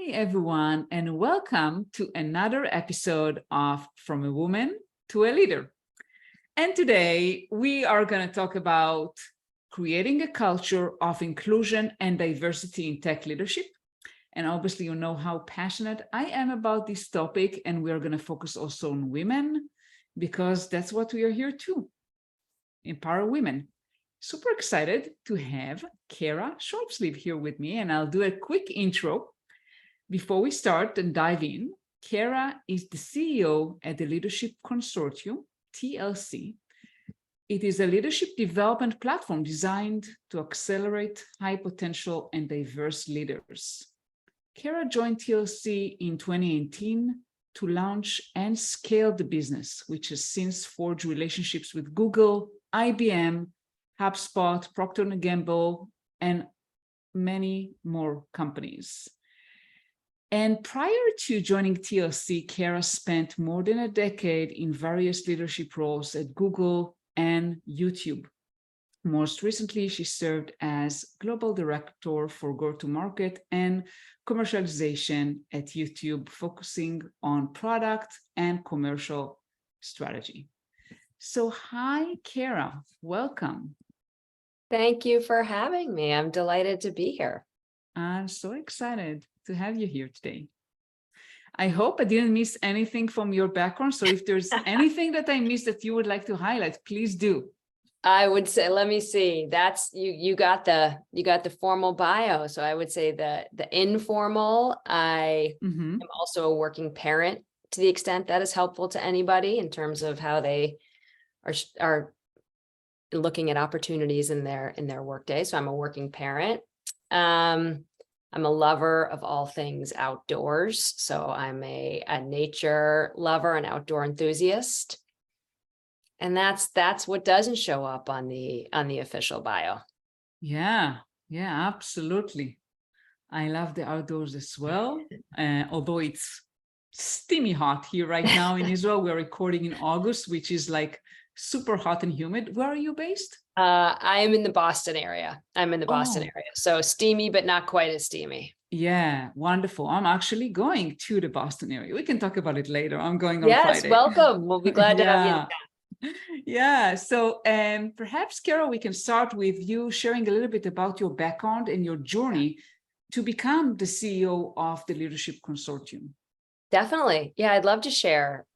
Hi, everyone, and welcome to another episode of From a Woman to a Leader. And today we are going to talk about creating a culture of inclusion and diversity in tech leadership. And obviously, you know how passionate I am about this topic, and we are going to focus also on women because that's what we are here to empower women. Super excited to have Cara Shortsleeve here with me, and I'll do a quick intro. Before we start and dive in, Cara is the CEO at the Leadership Consortium, TLC. It is a leadership development platform designed to accelerate high potential and diverse leaders. Cara joined TLC in 2018 to launch and scale the business, which has since forged relationships with Google, IBM, HubSpot, Procter & Gamble, and many more companies. And prior to joining TLC, Cara spent more than a decade in various leadership roles at Google and YouTube. Most recently, she served as Global Director for Go-to-Market and Commercialization at YouTube, focusing on product and commercial strategy. So hi, Cara, welcome. Thank you for having me. I'm delighted to be here. I'm so excited to have you here today. I hope I didn't miss anything from your background. So if there's anything that I missed that you would like to highlight, please do. I would say, let me see. That's you got the formal bio. So I would say the informal. I am also a working parent to the extent that is helpful to anybody in terms of how they are looking at opportunities in their workday. So I'm a working parent. I'm a lover of all things outdoors. So I'm a nature lover, an outdoor enthusiast. And that's what doesn't show up on the official bio. Yeah, absolutely. I love the outdoors as well. Although it's steamy hot here right now in Israel. We're recording in August, which is like super hot and humid. Where are you based? I am in the Boston area. So steamy, but not quite as steamy. Yeah, wonderful. I'm actually going to the Boston area. We can talk about it later. I'm going on Friday. Yes, welcome. We'll be glad to have you in town. Yeah. So perhaps, Cara, we can start with you sharing a little bit about your background and your journey to become the CEO of the Leadership Consortium. Definitely. Yeah, I'd love to share.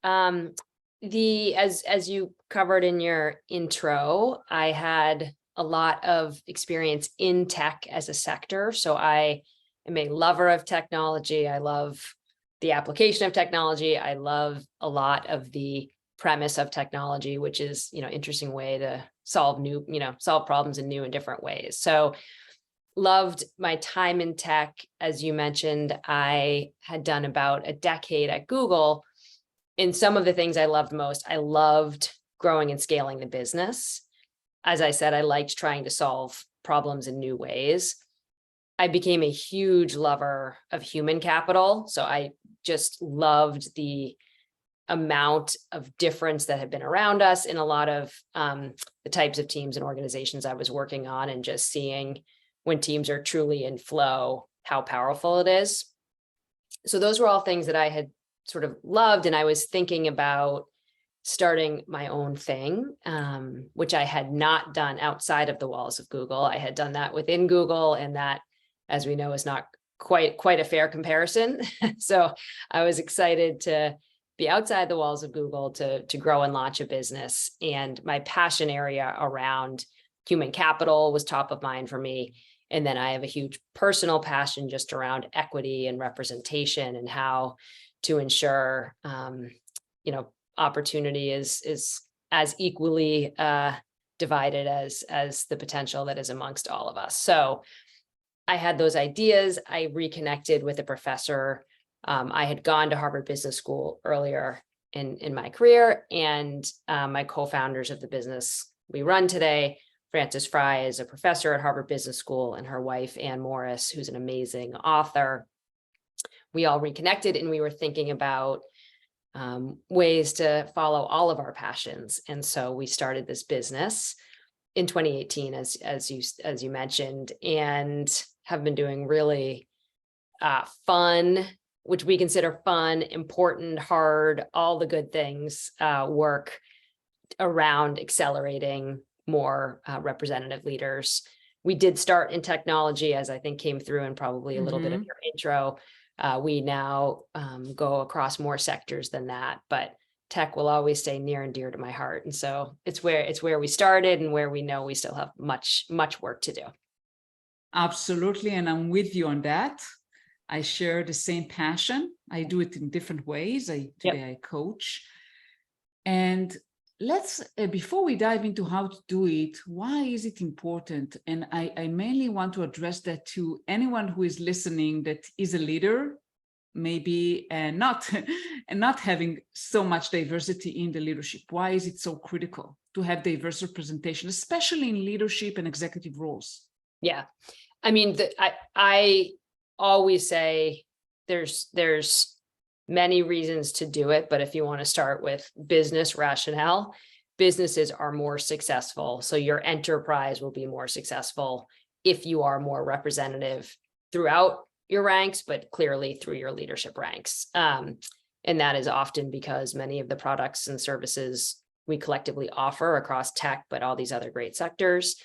As you covered in your intro, I had a lot of experience in tech as a sector. So I am a lover of technology. I love the application of technology. I love a lot of the premise of technology, which is, interesting way to solve problems in new and different ways. So loved my time in tech. As you mentioned, I had done about a decade at Google. And some of the things I loved most, I loved growing and scaling the business. As I said, I liked trying to solve problems in new ways. I became a huge lover of human capital. So I just loved the amount of difference that had been around us in a lot of the types of teams and organizations I was working on, and just seeing when teams are truly in flow, how powerful it is. So those were all things that I had sort of loved. And I was thinking about starting my own thing, which I had not done outside of the walls of Google. I had done that within Google, and that, as we know, is not quite a fair comparison. So I was excited to be outside the walls of Google to grow and launch a business. And my passion area around human capital was top of mind for me. And then I have a huge personal passion just around equity and representation, and how to ensure, opportunity is as equally divided as the potential that is amongst all of us. So I had those ideas. I reconnected with a professor. I had gone to Harvard Business School earlier in my career, and my co-founders of the business we run today, Frances Fry is a professor at Harvard Business School, and her wife, Ann Morris, who's an amazing author. We all reconnected, and we were thinking about ways to follow all of our passions. And so we started this business in 2018, as you mentioned, and have been doing really fun, which we consider fun, important, hard, all the good things, work around accelerating more representative leaders. We did start in technology, as I think came through and probably a little bit of your intro. We now go across more sectors than that, but tech will always stay near and dear to my heart. And so it's where we started and where we know we still have much work to do. Absolutely. And I'm with you on that. I share the same passion. I do it in different ways. Today I coach. And let's, before we dive into how to do it, why is it important? And I mainly want to address that to anyone who is listening that is a leader, maybe not having so much diversity in the leadership. Why is it so critical to have diverse representation, especially in leadership and executive roles? Yeah. I mean, I always say there's many reasons to do it, but if you want to start with business rationale, businesses are more successful. So your enterprise will be more successful if you are more representative throughout your ranks, but clearly through your leadership ranks. And that is often because many of the products and services we collectively offer across tech, but all these other great sectors,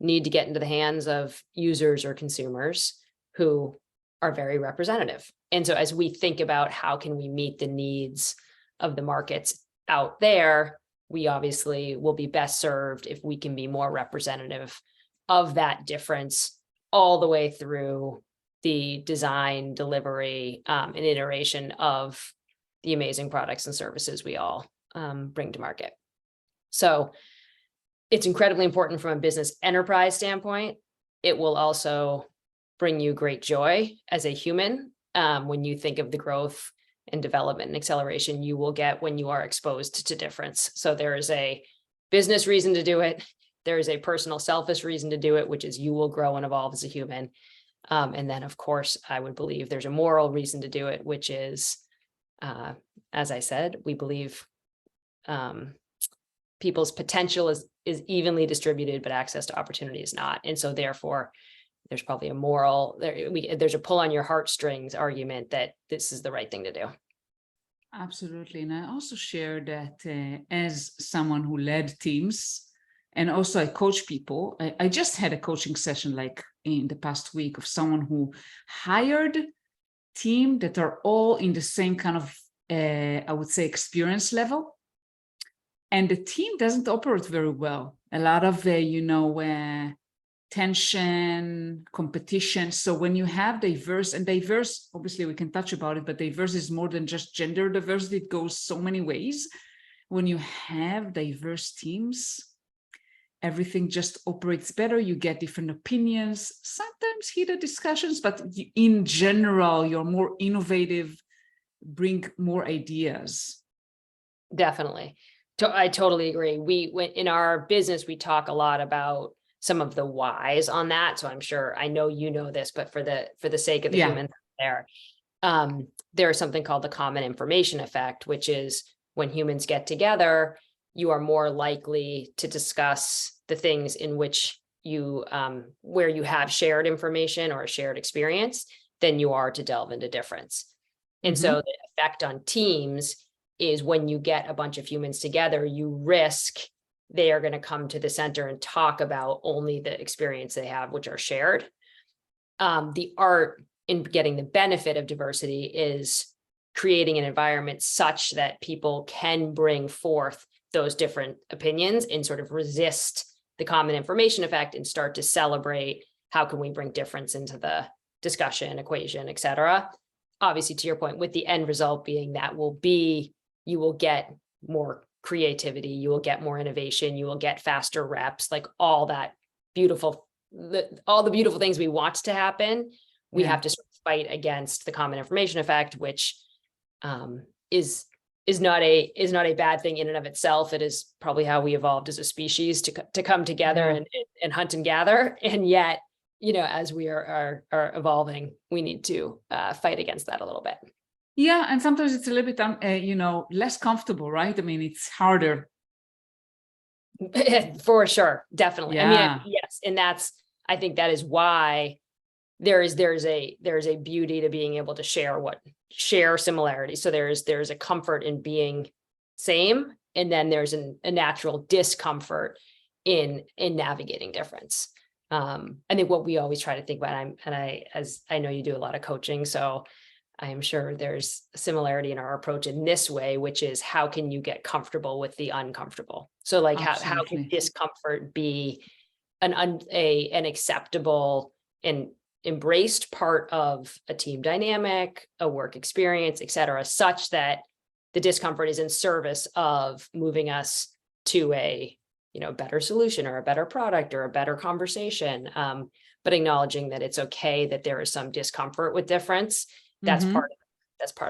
need to get into the hands of users or consumers who are very representative. And so as we think about how can we meet the needs of the markets out there, we obviously will be best served if we can be more representative of that difference all the way through the design, delivery, and iteration of the amazing products and services we all bring to market. So it's incredibly important from a business enterprise standpoint. It will also bring you great joy as a human when you think of the growth and development and acceleration you will get when you are exposed to difference. So there is a business reason to do it. There is a personal selfish reason to do it, which is you will grow and evolve as a human. And then, of course, I would believe there's a moral reason to do it, which is, as I said, we believe people's potential is evenly distributed, but access to opportunity is not. And so therefore, there's probably a moral, there's a pull on your heartstrings argument that this is the right thing to do. Absolutely. And I also share that as someone who led teams, and also I coach people, I just had a coaching session like in the past week of someone who hired team that are all in the same kind of, I would say, experience level. And the team doesn't operate very well. A lot of, tension, competition. So when you have diverse, obviously we can touch about it, but diverse is more than just gender diversity. It goes so many ways. When you have diverse teams, everything just operates better. You get different opinions, sometimes heated discussions, but in general, you're more innovative, bring more ideas. Definitely. I totally agree. In our business, we talk a lot about some of the whys on that. So I'm sure, I know you know this, but for the sake of the humans there is something called the common information effect, which is when humans get together, you are more likely to discuss the things in which you, where you have shared information or a shared experience than you are to delve into difference. And so the effect on teams is when you get a bunch of humans together, you risk they are going to come to the center and talk about only the experience they have, which are shared. The art in getting the benefit of diversity is creating an environment such that people can bring forth those different opinions and sort of resist the common information effect and start to celebrate how can we bring difference into the discussion, equation, et cetera. Obviously, to your point, with the end result being that you will get more creativity, you will get more innovation, you will get faster reps, like all that beautiful, all the beautiful things we want to happen. We have to sort of fight against the common information effect, which is not a bad thing in and of itself. It is probably how we evolved as a species to come together and hunt and gather. And yet, as we are evolving, we need to fight against that a little bit. Yeah, and sometimes it's a little bit, less comfortable, right? I mean, it's harder. For sure, definitely. Yeah. I mean, yes, and I think that is why there's a beauty to being able to share similarities. So there's a comfort in being same, and then there's a natural discomfort in navigating difference. I think what we always try to think about, as I know you do a lot of coaching, so I am sure there's a similarity in our approach in this way, which is how can you get comfortable with the uncomfortable? So like how can discomfort be an acceptable and embraced part of a team dynamic, a work experience, et cetera, such that the discomfort is in service of moving us to a better solution or a better product or a better conversation, but acknowledging that it's okay that there is some discomfort with difference. That's part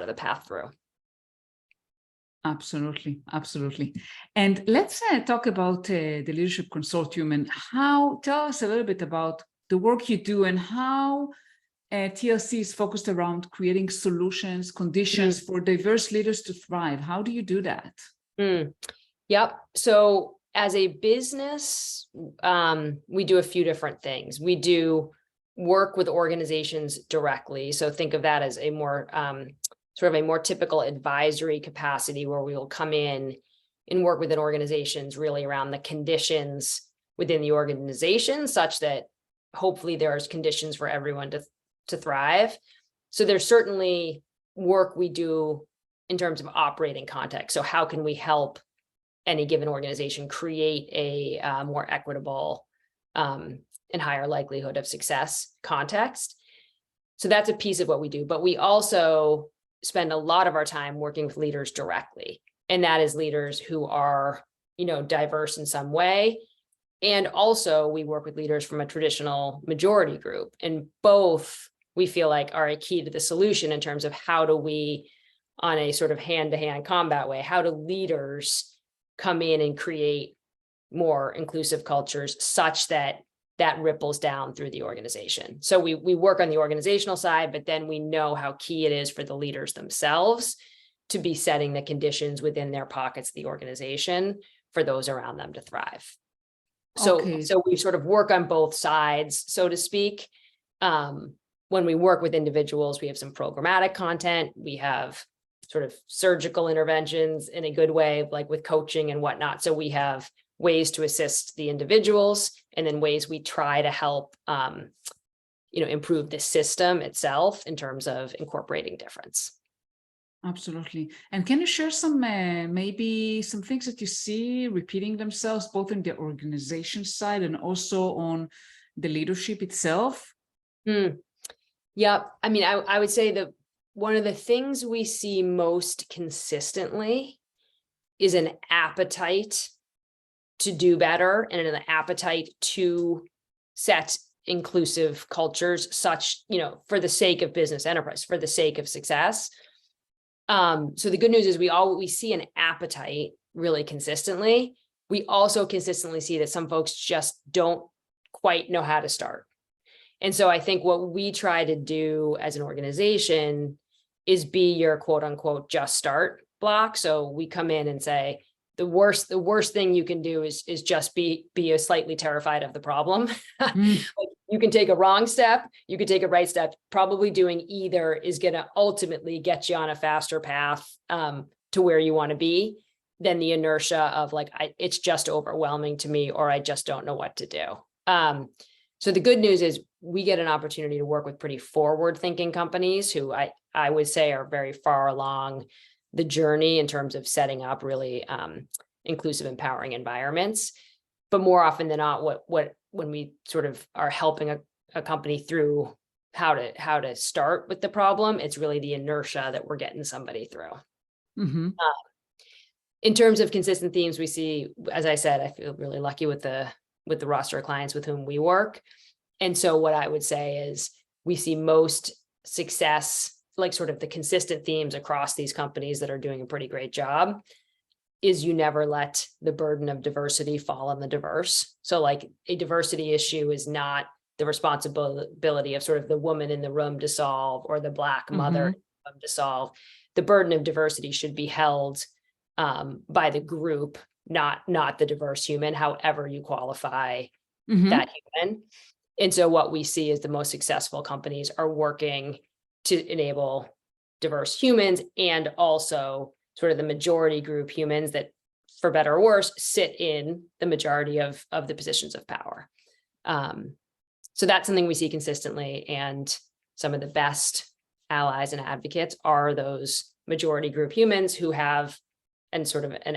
of the path through. Absolutely, absolutely. And let's talk about the Leadership Consortium and tell us a little bit about the work you do and how TLC is focused around creating solutions, conditions for diverse leaders to thrive. How do you do that? Yep. So as a business, we do a few different things. We do work with organizations directly. So think of that as a more sort of a more typical advisory capacity, where we will come in and work within organizations really around the conditions within the organization, such that hopefully there's conditions for everyone to thrive. So there's certainly work we do in terms of operating context. So how can we help any given organization create a more equitable and higher likelihood of success context? So that's a piece of what we do, but we also spend a lot of our time working with leaders directly. And that is leaders who are, diverse in some way. And also we work with leaders from a traditional majority group, and both we feel like are a key to the solution in terms of how do we, on a sort of hand-to-hand combat way, how do leaders come in and create more inclusive cultures such that ripples down through the organization. So we work on the organizational side, but then we know how key it is for the leaders themselves to be setting the conditions within their pockets of the organization for those around them to thrive. So we sort of work on both sides, so to speak. When we work with individuals, we have some programmatic content. We have sort of surgical interventions in a good way, like with coaching and whatnot. So we have ways to assist the individuals, and then ways we try to help, improve the system itself in terms of incorporating difference. Absolutely. And can you share some, maybe some things that you see repeating themselves, both in the organization side and also on the leadership itself? Yeah. I mean, I would say that one of the things we see most consistently is an appetite to do better and an appetite to set inclusive cultures, such, for the sake of business enterprise, for the sake of success. So the good news is we see an appetite really consistently. We also consistently see that some folks just don't quite know how to start. And so I think what we try to do as an organization is be your quote unquote just start block. So we come in and say, the worst thing you can do is just be slightly terrified of the problem. Like, you can take a wrong step, you could take a right step. Probably doing either is going to ultimately get you on a faster path to where you want to be than the inertia of like, it's just overwhelming to me, or I just don't know what to do. So the good news is we get an opportunity to work with pretty forward-thinking companies who I would say are very far along the journey in terms of setting up really inclusive, empowering environments. But more often than not, when we sort of are helping a company through how to start with the problem, it's really the inertia that we're getting somebody through. Mm-hmm. In terms of consistent themes, we see, as I said, I feel really lucky with the roster of clients with whom we work. And so what I would say is we see most success, like sort of the consistent themes across these companies that are doing a pretty great job, is you never let the burden of diversity fall on the diverse. So like a diversity issue is not the responsibility of sort of the woman in the room to solve, or the Black mother to solve. The burden of diversity should be held by the group, not the diverse human, however you qualify that human. And so what we see is the most successful companies are working to enable diverse humans, and also sort of the majority group humans that, for better or worse, sit in the majority of the positions of power. So that's something we see consistently, and some of the best allies and advocates are those majority group humans who have and sort of an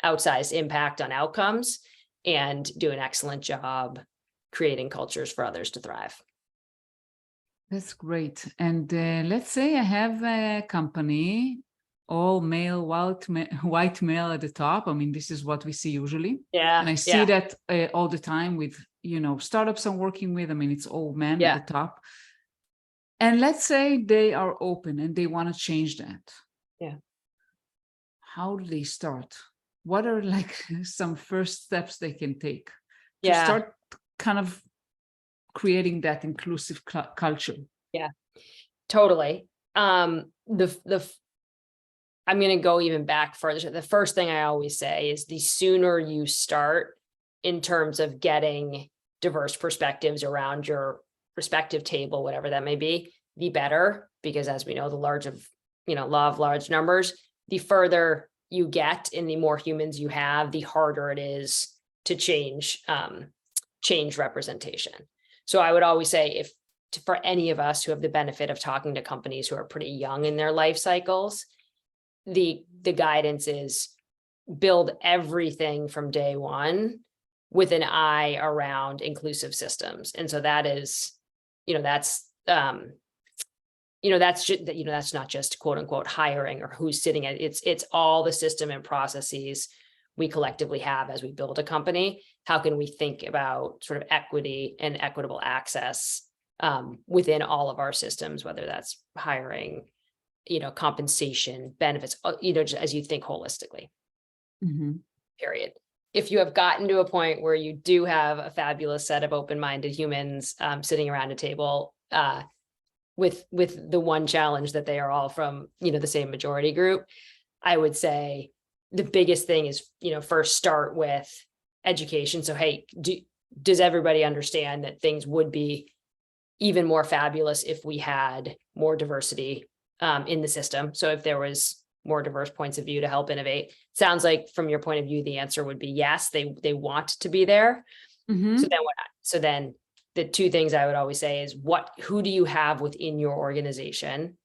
outsized impact on outcomes and do an excellent job creating cultures for others to thrive. That's great. And let's say I have a company, all male, white male at the top. I mean, this is what we see usually. Yeah. And I see that all the time with, startups I'm working with. I mean, it's all men at the top. And let's say they are open and they want to change that. Yeah. How do they start? What are like some first steps they can take to start kind of creating that inclusive culture? Yeah, totally. I'm going to go even back further. The first thing I always say is the sooner you start in terms of getting diverse perspectives around your respective table, whatever that may be, the better, because as we know, the law of large numbers, the further you get and the more humans you have, the harder it is to change representation. So I would always say, for any of us who have the benefit of talking to companies who are pretty young in their life cycles, the guidance is build everything from day one with an eye around inclusive systems. And so that is, that's not just quote unquote hiring or who's sitting at it's all the system and processes we collectively have as we build a company. How can we think about sort of equity and equitable access within all of our systems, whether that's hiring, compensation, benefits, just as you think holistically. Mm-hmm. Period. If you have gotten to a point where you do have a fabulous set of open-minded humans sitting around a table with the one challenge that they are all from, the same majority group, I would say the biggest thing is, first start with education. So, hey, does everybody understand that things would be even more fabulous if we had more diversity in the system? So if there was more diverse points of view to help innovate, sounds like from your point of view, the answer would be yes, they want to be there. Mm-hmm. So then the two things I would always say is who do you have within your organization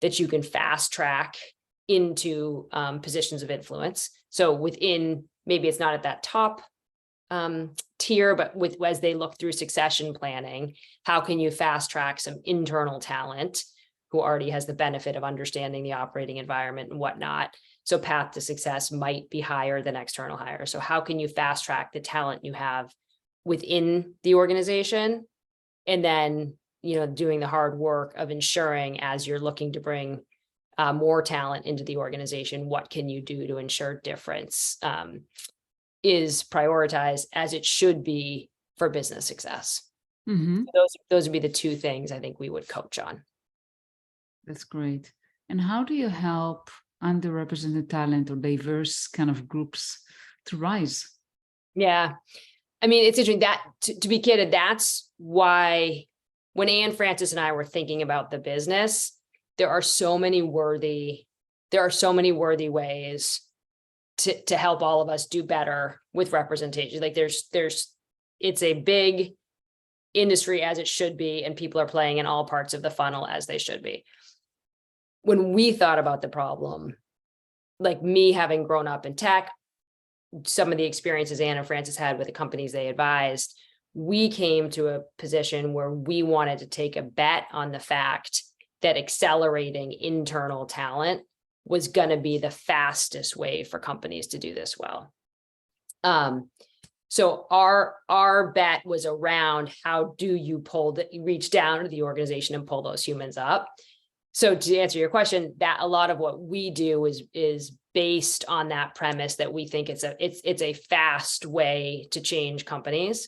that you can fast track into positions of influence? So within, maybe it's not at that top tier, but as they look through succession planning, how can you fast track some internal talent who already has the benefit of understanding the operating environment and whatnot? So path to success might be higher than external hire. So how can you fast track the talent you have within the organization? And then, doing the hard work of ensuring, as you're looking to bring more talent into the organization, what can you do to ensure difference is prioritized as it should be for business success. Mm-hmm. Those would be the two things I think we would coach on. That's great. And how do you help underrepresented talent or diverse kind of groups to rise? Yeah. I mean, it's interesting that to be candid, that's why when Anne Francis and I were thinking about the business, there are so many worthy ways to help all of us do better with representation. Like it's a big industry as it should be, and people are playing in all parts of the funnel as they should be. When we thought about the problem, like me having grown up in tech, some of the experiences Anne and Francis had with the companies they advised, we came to a position where we wanted to take a bet on the fact that accelerating internal talent was going to be the fastest way for companies to do this well. So our bet was around how do you reach down to the organization and pull those humans up. So to answer your question, that a lot of what we do is based on that premise that we think it's a fast way to change companies.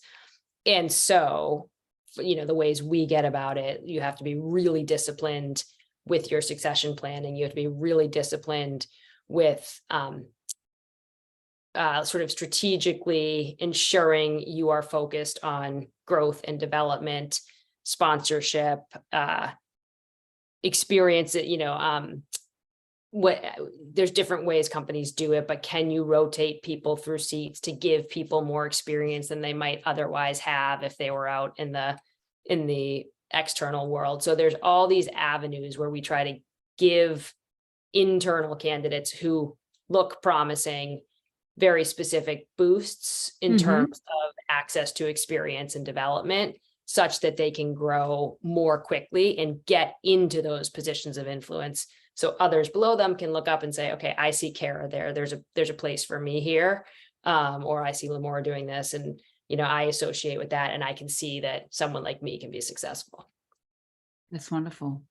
And so, the ways we get about it, you have to be really disciplined with your succession planning. You have to be really disciplined with sort of strategically ensuring you are focused on growth and development, sponsorship, experience, there's different ways companies do it, but can you rotate people through seats to give people more experience than they might otherwise have if they were out in the external world? So there's all these avenues where we try to give internal candidates who look promising very specific boosts in terms of access to experience and development, such that they can grow more quickly and get into those positions of influence. So others below them can look up and say, okay, I see Cara there. There's a place for me here. Or I see Lamora doing this, and I associate with that, and I can see that someone like me can be successful. That's wonderful.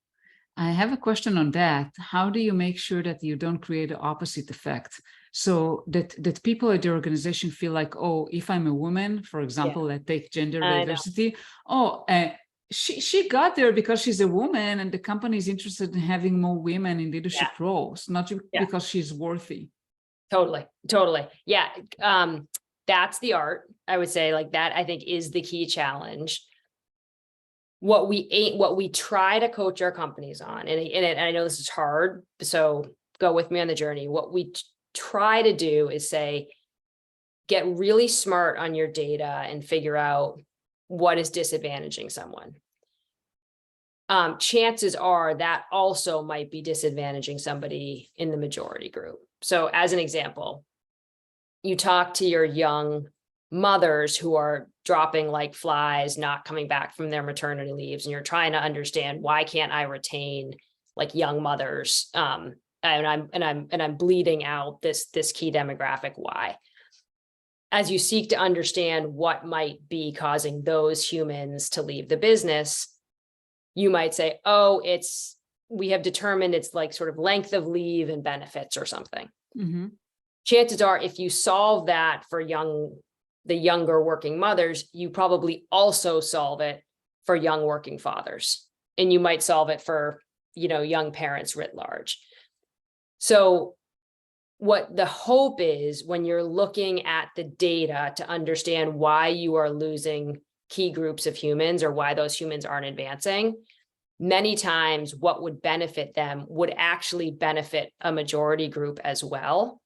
I have a question on that. How do you make sure that you don't create the opposite effect? So that people at the organization feel like, oh, if I'm a woman, for example, let's take gender diversity. She got there because she's a woman, and the company is interested in having more women in leadership roles, not because she's worthy. Totally. Yeah. That's the art, I would say. Like that, I think, is the key challenge. What we try to coach our companies on, and I know this is hard, so go with me on the journey. What we try to do is say, get really smart on your data and figure out what is disadvantaging someone. Chances are that also might be disadvantaging somebody in the majority group. So as an example, you talk to your young mothers who are dropping like flies, not coming back from their maternity leaves, and you're trying to understand, why can't I retain like young mothers? And I'm bleeding out this key demographic. Why? As you seek to understand what might be causing those humans to leave the business, you might say, oh, we have determined it's like sort of length of leave and benefits or something. Chances are, if you solve that for the younger working mothers, you probably also solve it for young working fathers, and you might solve it for, young parents writ large. So what the hope is, when you're looking at the data to understand why you are losing key groups of humans or why those humans aren't advancing, many times what would benefit them would actually benefit a majority group as well.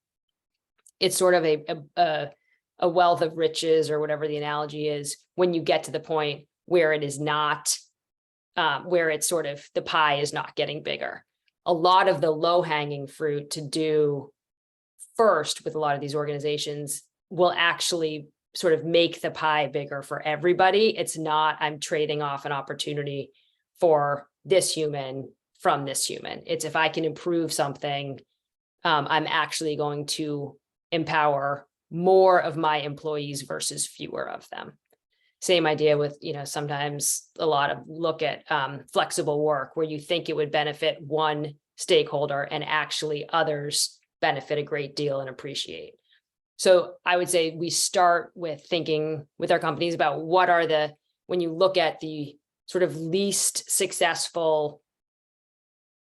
It's sort of a wealth of riches, or whatever the analogy is, when you get to the point where it is not, where it's sort of, the pie is not getting bigger. A lot of the low-hanging fruit to do first with a lot of these organizations will actually sort of make the pie bigger for everybody. It's not, I'm trading off an opportunity for this human from this human. It's, if I can improve something, I'm actually going to empower more of my employees versus fewer of them. Same idea with, sometimes a lot of look at flexible work, where you think it would benefit one stakeholder and actually others benefit a great deal and appreciate. So I would say we start with thinking with our companies about what are when you look at the sort of least successful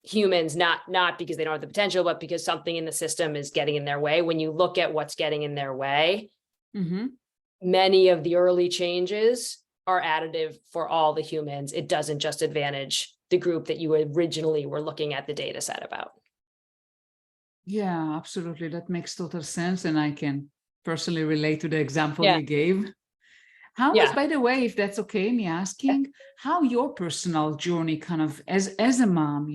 humans, not because they don't have the potential, but because something in the system is getting in their way. When you look at what's getting in their way, many of the early changes are additive for all the humans. It doesn't just advantage the group that you originally were looking at the data set about. Yeah, absolutely. That makes total sense. And I can personally relate to the example you gave. How was, by the way, if that's okay, me asking, how your personal journey kind of as a mom,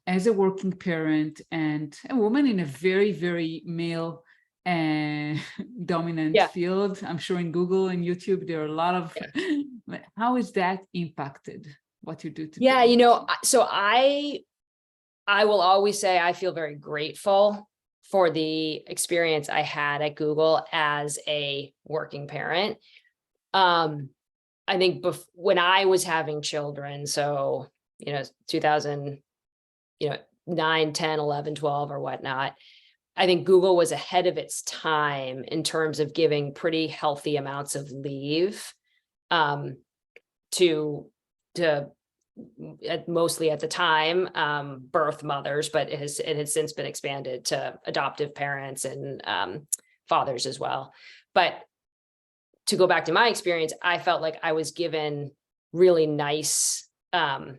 as a working parent and a woman in a very, very male dominant field. I'm sure in Google and YouTube, there are a lot of, how is that impacted what you do today? Yeah, so I will always say I feel very grateful for the experience I had at Google as a working parent. I think when I was having children, so, 2009, 10, 11, 12 or whatnot, I think Google was ahead of its time in terms of giving pretty healthy amounts of leave to mostly at the time, birth mothers, but it has since been expanded to adoptive parents and fathers as well. But to go back to my experience, I felt like I was given really nice, a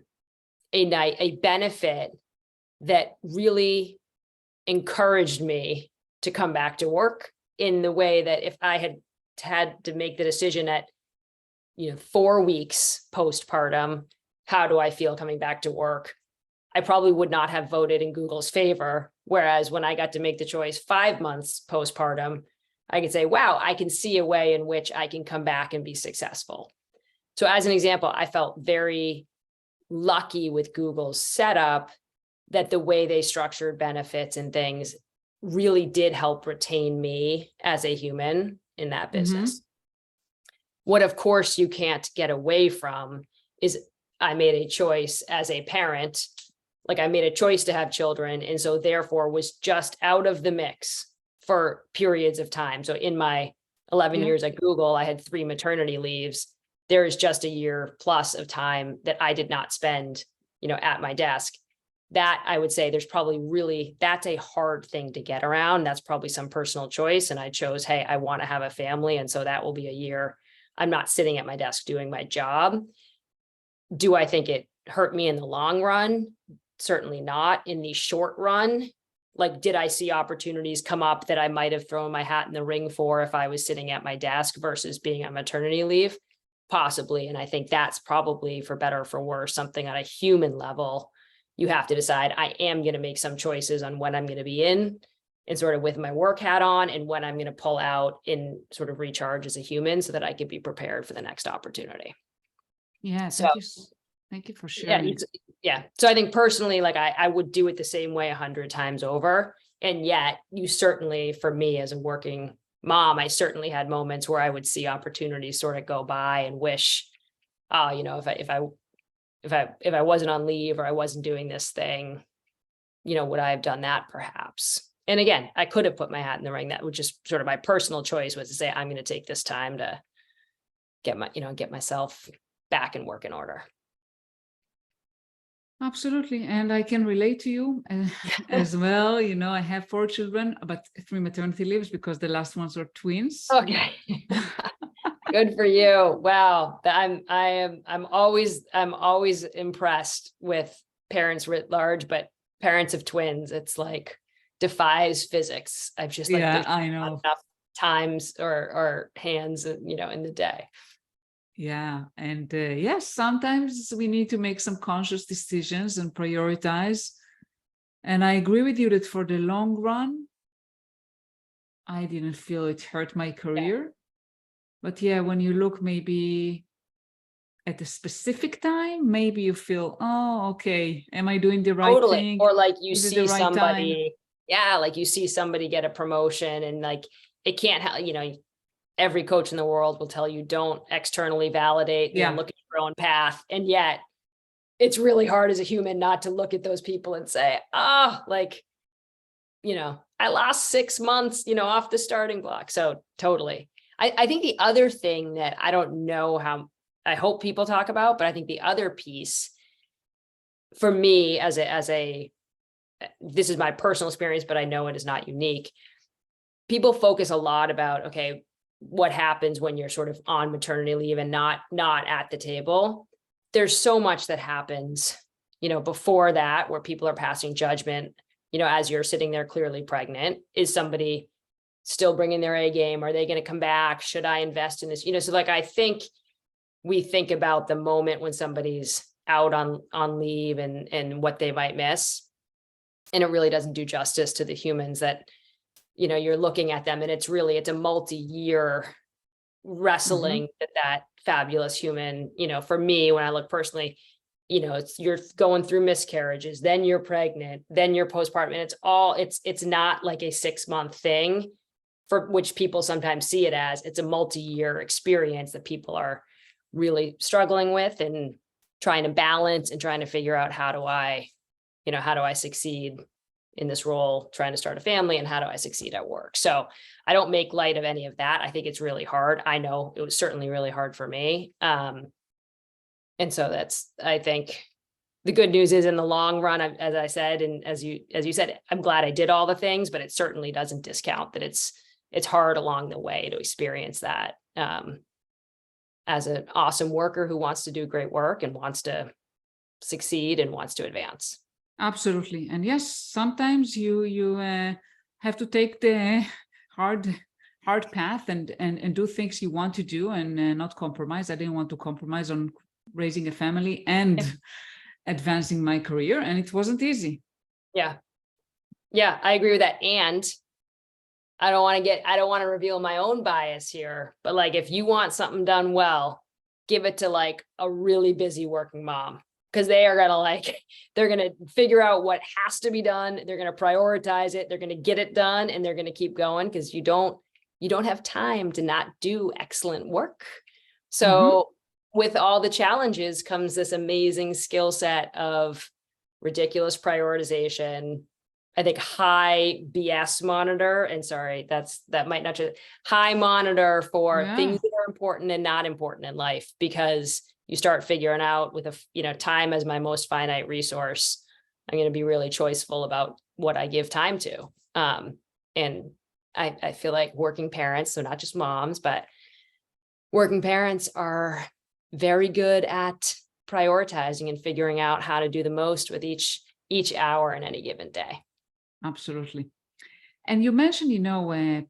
benefit that really encouraged me to come back to work, in the way that if I had to make the decision at 4 weeks postpartum, how do I feel coming back to work, I probably would not have voted in Google's favor. Whereas when I got to make the choice 5 months postpartum, I could say, wow, I can see a way in which I can come back and be successful. So as an example, I felt very lucky with Google's setup, that the way they structured benefits and things really did help retain me as a human in that business. What, of course, you can't get away from is I made a choice as a parent, like I made a choice to have children. And so therefore was just out of the mix for periods of time. So in my 11 years at Google, I had 3 maternity leaves. There is just a year plus of time that I did not spend, at my desk. That I would say that's a hard thing to get around. That's probably some personal choice. And I chose, hey, I want to have a family. And so that will be a year I'm not sitting at my desk doing my job. Do I think it hurt me in the long run? Certainly not. In the short run, like, did I see opportunities come up that I might have thrown my hat in the ring for if I was sitting at my desk versus being on maternity leave? Possibly. And I think that's probably, for better or for worse, something on a human level you have to decide. I am going to make some choices on when I'm going to be in and sort of with my work hat on, and when I'm going to pull out and sort of recharge as a human so that I could be prepared for the next opportunity. Yeah. So thank you for sharing. Yeah. So I think personally, like I would do it the same way 100 times over. And yet you certainly, for me as a working mom, I certainly had moments where I would see opportunities sort of go by and wish, if I wasn't on leave or I wasn't doing this thing, would I have done that perhaps? And again, I could have put my hat in the ring. That was just sort of my personal choice, was to say, I'm going to take this time to get myself back in work in order. Absolutely. And I can relate to you as well. I have 4 children, but 3 maternity leaves because the last ones are twins. Okay. Good for you. Wow. I'm always impressed with parents writ large, but parents of twins, it's like defies physics. I've just like, I know, enough times or hands, in the day. Yeah. And yes, sometimes we need to make some conscious decisions and prioritize. And I agree with you that for the long run, I didn't feel it hurt my career. But yeah, when you look maybe at a specific time, maybe you feel, oh, okay, am I doing the right thing? Or like you see somebody, like you see somebody get a promotion and like, it can't help, every coach in the world will tell you, don't externally validate, look at your own path. And yet it's really hard as a human not to look at those people and say, I lost 6 months, off the starting block. So totally. I think the other thing that I don't know how, I hope people talk about, but I think the other piece for me this is my personal experience, but I know it is not unique. People focus a lot about, okay, what happens when you're sort of on maternity leave and not at the table. There's so much that happens, before that, where people are passing judgment, as you're sitting there clearly pregnant. Is somebody still bringing their A game? Are they going to come back? Should I invest in this? So like, I think we think about the moment when somebody's out on leave and what they might miss. And it really doesn't do justice to the humans that, you're looking at them, and it's a multi-year wrestling that fabulous human, for me, when I look personally, you're going through miscarriages, then you're pregnant, then you're postpartum, and it's not like a 6-month thing, for which people sometimes see it as. It's a multi-year experience that people are really struggling with and trying to balance and trying to figure out, how do I succeed in this role, trying to start a family, and how do I succeed at work? So I don't make light of any of that. I think it's really hard. I know it was certainly really hard for me. And so I think the good news is, in the long run, as I said, and as you said, I'm glad I did all the things, but it certainly doesn't discount that it's it's hard along the way to experience that as an awesome worker who wants to do great work and wants to succeed and wants to advance. Absolutely. And yes, sometimes you have to take the hard path and do things you want to do and not compromise. I didn't want to compromise on raising a family and advancing my career, and it wasn't easy. Yeah, I agree with that. And I don't want to reveal my own bias here, but like, if you want something done well, give it to like a really busy working mom, because they are they're going to figure out what has to be done. They're going to prioritize it. They're going to get it done, and they're going to keep going, because you don't have time to not do excellent work. So with all the challenges comes this amazing skill set of ridiculous prioritization. I think high BS monitor, and sorry, that might not just high monitor for things that are important and not important in life, because you start figuring out with time as my most finite resource, I'm going to be really choiceful about what I give time to. And I feel like working parents, so not just moms, but working parents are very good at prioritizing and figuring out how to do the most with each hour in any given day. Absolutely. And you mentioned,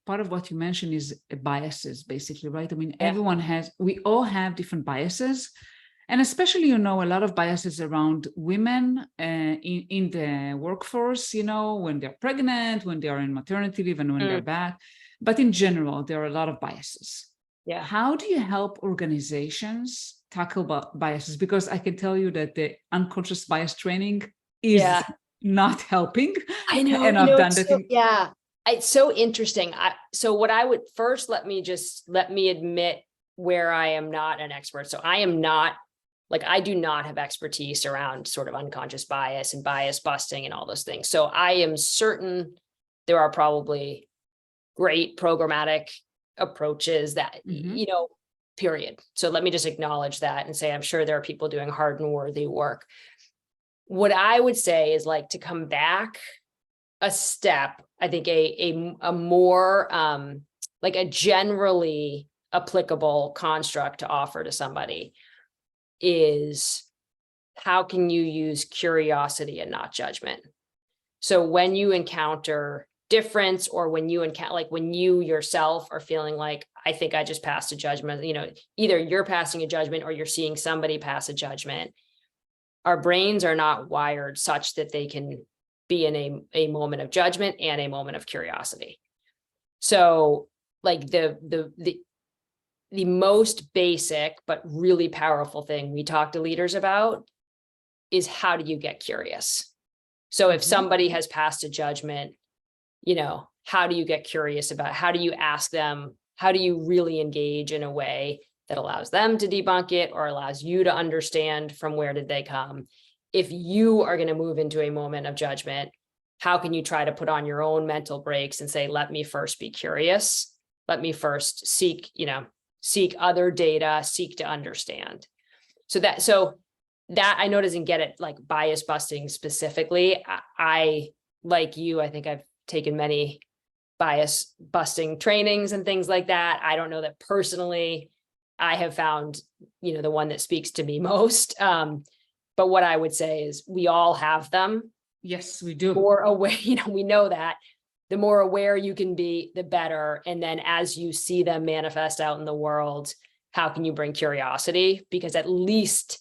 part of what you mentioned is biases, basically, right? I mean, we all have different biases, and especially, a lot of biases around women in the workforce, when they're pregnant, when they are in maternity leave, and when they're back. But in general, there are a lot of biases. Yeah. How do you help organizations tackle biases? Because I can tell you that the unconscious bias training is not helping. I know. And I've done that. It's so interesting. So what I would first, let me admit where I am not an expert. So I am not, I do not have expertise around sort of unconscious bias and bias busting and all those things. So I am certain there are probably great programmatic approaches that, period. So let me just acknowledge that and say, I'm sure there are people doing hard and worthy work. What I would say is to come back a step, I think a more a generally applicable construct to offer to somebody is, how can you use curiosity and not judgment? So when you encounter difference, or when you encounter, when you yourself are feeling like, I think I just passed a judgment, either you're passing a judgment or you're seeing somebody pass a judgment. Our brains are not wired such that they can be in a moment of judgment and a moment of curiosity. So the most basic but really powerful thing we talk to leaders about is, how do you get curious? So if somebody has passed a judgment, how do you get curious about, how do you ask them, how do you really engage in a way that allows them to debunk it, or allows you to understand from where did they come? If you are going to move into a moment of judgment, how can you try to put on your own mental brakes and say, let me first be curious. Let me first seek other data, seek to understand. So that I know doesn't get it bias busting specifically. I, like you, I think I've taken many bias busting trainings and things like that. I don't know that personally I have found, the one that speaks to me most. But what I would say is, we all have them. Yes, we do. More aware, we know that the more aware you can be, the better. And then as you see them manifest out in the world, how can you bring curiosity? Because at least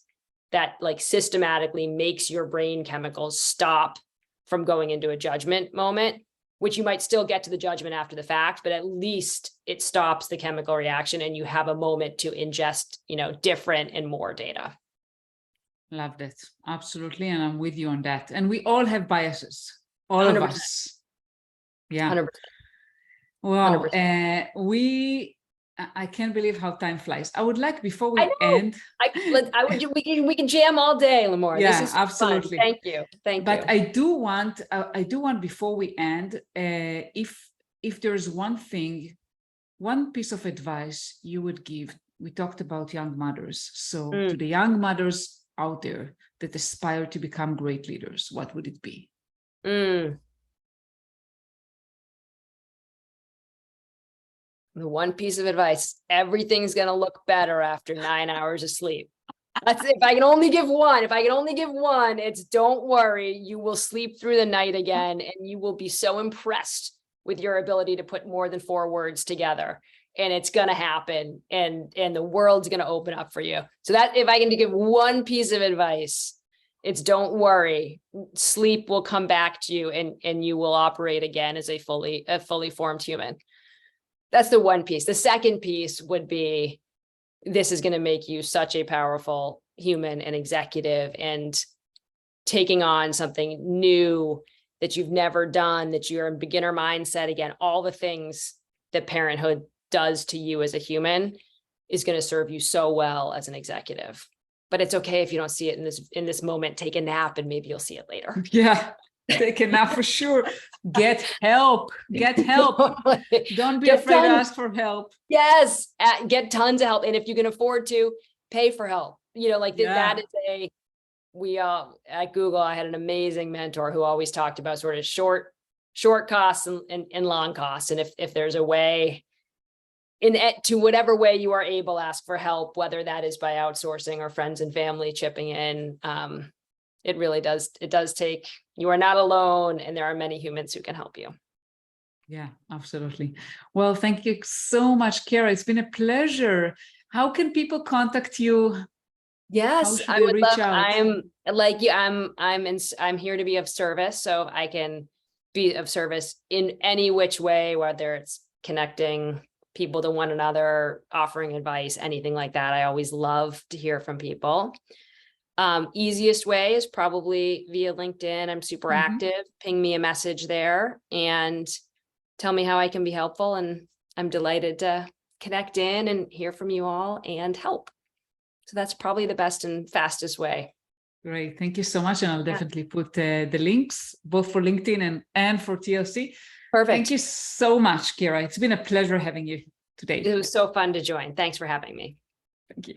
that systematically makes your brain chemicals stop from going into a judgment moment, which you might still get to the judgment after the fact, but at least it stops the chemical reaction and you have a moment to ingest, different and more data. Loved it. Absolutely. And I'm with you on that. And we all have biases, all 100%. Of us. Yeah. 100%. Wow. 100%. I can't believe how time flies. I would like, before we end, we can jam all day, Lamore. Yeah, this is absolutely. Fun. Thank you. But I do want before we end, if there's one piece of advice you would give. We talked about young mothers. So to the young mothers out there that aspire to become great leaders, what would it be? The one piece of advice, everything's going to look better after 9 hours of sleep. That's if I can only give one, it's don't worry, you will sleep through the night again, and you will be so impressed with your ability to put more than 4 words together. And it's going to happen, and the world's going to open up for you. So that if I can give one piece of advice, it's don't worry, sleep will come back to you, and you will operate again as a fully formed human. That's the one piece. The second piece would be, this is going to make you such a powerful human and executive, and taking on something new that you've never done, that you're in beginner mindset. Again, all the things that parenthood does to you as a human is going to serve you so well as an executive. But it's okay if you don't see it in this moment. Take a nap, and maybe you'll see it later. Yeah, take a nap for sure. Get help. Don't be afraid to ask for help. Yes, get tons of help. And if you can afford to, pay for help. That is at Google, I had an amazing mentor who always talked about sort of short costs and long costs. And if there's a way, to whatever way you are able, ask for help, whether that is by outsourcing or friends and family chipping in. It really does. It does take, you are not alone, and there are many humans who can help you. Yeah, absolutely. Well, thank you so much, Cara. It's been a pleasure. How can people contact you? Yes, I would love. I'm like you. I'm here to be of service, so I can be of service in any which way, whether it's connecting people to one another, offering advice, anything like that. I always love to hear from people. Easiest way is probably via LinkedIn. I'm super active. Ping me a message there and tell me how I can be helpful. And I'm delighted to connect in and hear from you all and help. So that's probably the best and fastest way. Great. Thank you so much. And I'll definitely put the links both for LinkedIn and for TLC. Perfect. Thank you so much, Cara. It's been a pleasure having you today. It was so fun to join. Thanks for having me. Thank you.